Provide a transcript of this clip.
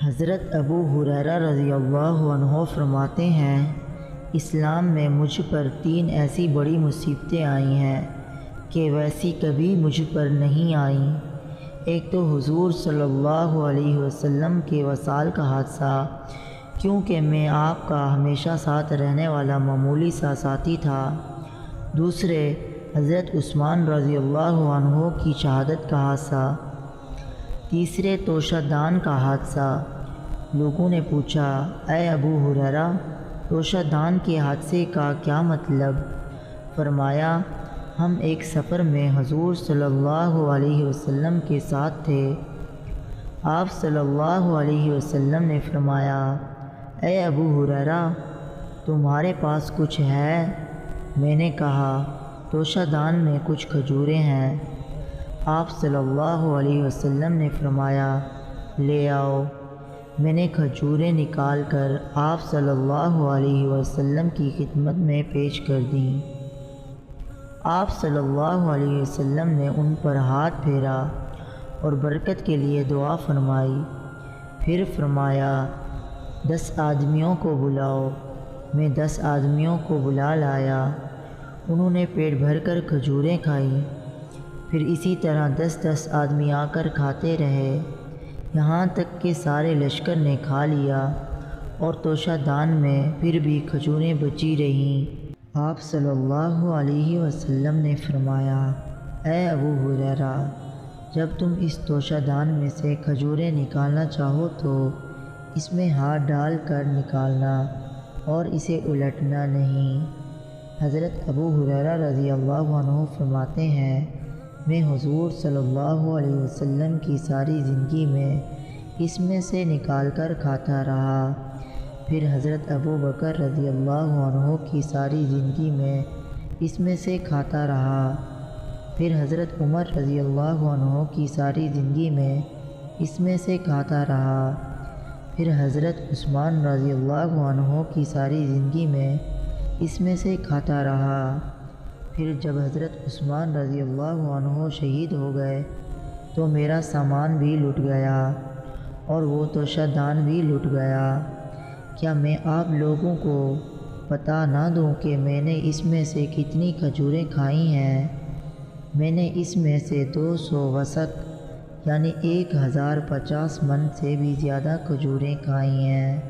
حضرت ابو ہریرہ رضی اللہ عنہ فرماتے ہیں، اسلام میں مجھ پر 3 ایسی بڑی مصیبتیں آئی ہیں کہ ویسی کبھی مجھ پر نہیں آئیں۔ ایک تو حضور صلی اللہ علیہ وسلم کے وصال کا حادثہ، کیونکہ میں آپ کا ہمیشہ ساتھ رہنے والا معمولی سا ساتھی تھا۔ دوسرے، حضرت عثمان رضی اللہ عنہ کی شہادت کا حادثہ۔ تیسرے، توشہ دان کا حادثہ۔ لوگوں نے پوچھا، اے ابو ہریرہ، توشہ دان کے حادثے کا کیا مطلب؟ فرمایا، ہم ایک سفر میں حضور صلی اللہ علیہ وسلم کے ساتھ تھے۔ آپ صلی اللہ علیہ وسلم نے فرمایا، اے ابو ہریرہ، تمہارے پاس کچھ ہے؟ میں نے کہا، توشہ دان میں کچھ کھجوریں ہیں۔ آپ صلی اللہ علیہ وسلم نے فرمایا، لے آؤ۔ میں نے کھجوریں نکال کر آپ صلی اللہ علیہ وسلم کی خدمت میں پیش کر دیں۔ آپ صلی اللہ علیہ وسلم نے ان پر ہاتھ پھیرا اور برکت کے لیے دعا فرمائی۔ پھر فرمایا، 10 آدمیوں کو بلاؤ۔ میں 10 آدمیوں کو بلا لایا۔ انہوں نے پیٹ بھر کر کھجوریں کھائیں۔ پھر اسی طرح 10 آدمی آ کر کھاتے رہے، یہاں تک کہ سارے لشکر نے کھا لیا اور توشہ دان میں پھر بھی کھجوریں بچی رہیں۔ آپ صلی اللہ علیہ وسلم نے فرمایا، اے ابو ہریرہ، جب تم اس توشہ دان میں سے کھجوریں نکالنا چاہو تو اس میں ہاتھ ڈال کر نکالنا اور اسے الٹنا نہیں۔ حضرت ابو ہریرہ رضی اللہ عنہ فرماتے ہیں، میں حضور صلی اللہ علیہ وسلم کی ساری زندگی میں اس میں سے نکال کر کھاتا رہا۔ پھر حضرت ابو بکر رضی اللہ عنہ کی ساری زندگی میں اس میں سے کھاتا رہا۔ پھر حضرت عمر رضی اللہ عنہ کی ساری زندگی میں اس میں سے کھاتا رہا۔ پھر حضرت عثمان رضی اللہ عنہ کی ساری زندگی میں اس میں سے کھاتا رہا۔ پھر جب حضرت عثمان رضی اللہ عنہ شہید ہو گئے تو میرا سامان بھی لٹ گیا اور وہ توشہ دان بھی لٹ گیا۔ کیا میں آپ لوگوں کو بتا نہ دوں کہ میں نے اس میں سے کتنی کھجوریں کھائی ہیں؟ میں نے اس میں سے 200 وسق یعنی 1050 من سے بھی زیادہ کھجوریں کھائی ہیں۔